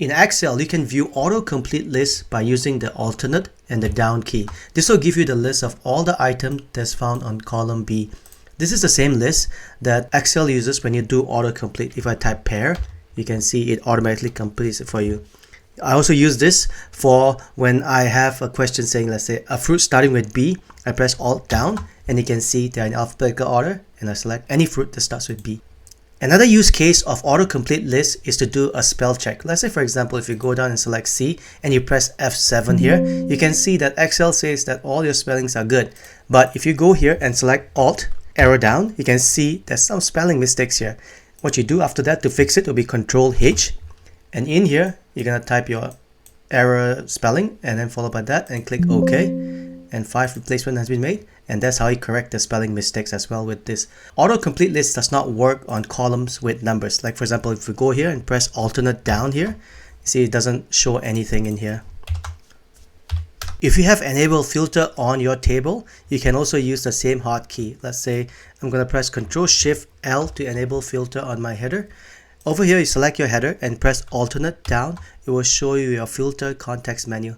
In Excel, you can view autocomplete lists by using the alternate and the down key. This will give you the list of all the items that's found on column B. This is the same list that Excel uses when you do autocomplete. If I type pear, you can see it automatically completes it for you. I also use this for when I have a question saying, let's say, a fruit starting with B. I press Alt down and you can see they're in alphabetical order, and I select any fruit that starts with B. Another use case of autocomplete list is to do a spell check. Let's say, for example, if you go down and select C and you press F7 here, you can see that Excel says that all your spellings are good. But if you go here and select Alt, arrow down, you can see there's some spelling mistakes here. What you do after that to fix it will be Ctrl H, and in here you're gonna type your error spelling and then followed by that and click OK, and 5 replacement has been made, and that's how you correct the spelling mistakes as well with this. Autocomplete list does not work on columns with numbers. Like for example, if we go here and press alternate down here, see it doesn't show anything in here. If you have enabled filter on your table, you can also use the same hotkey. Let's say I'm going to press Ctrl Shift L to enable filter on my header. Over here, you select your header and press alternate down. It will show you your filter context menu.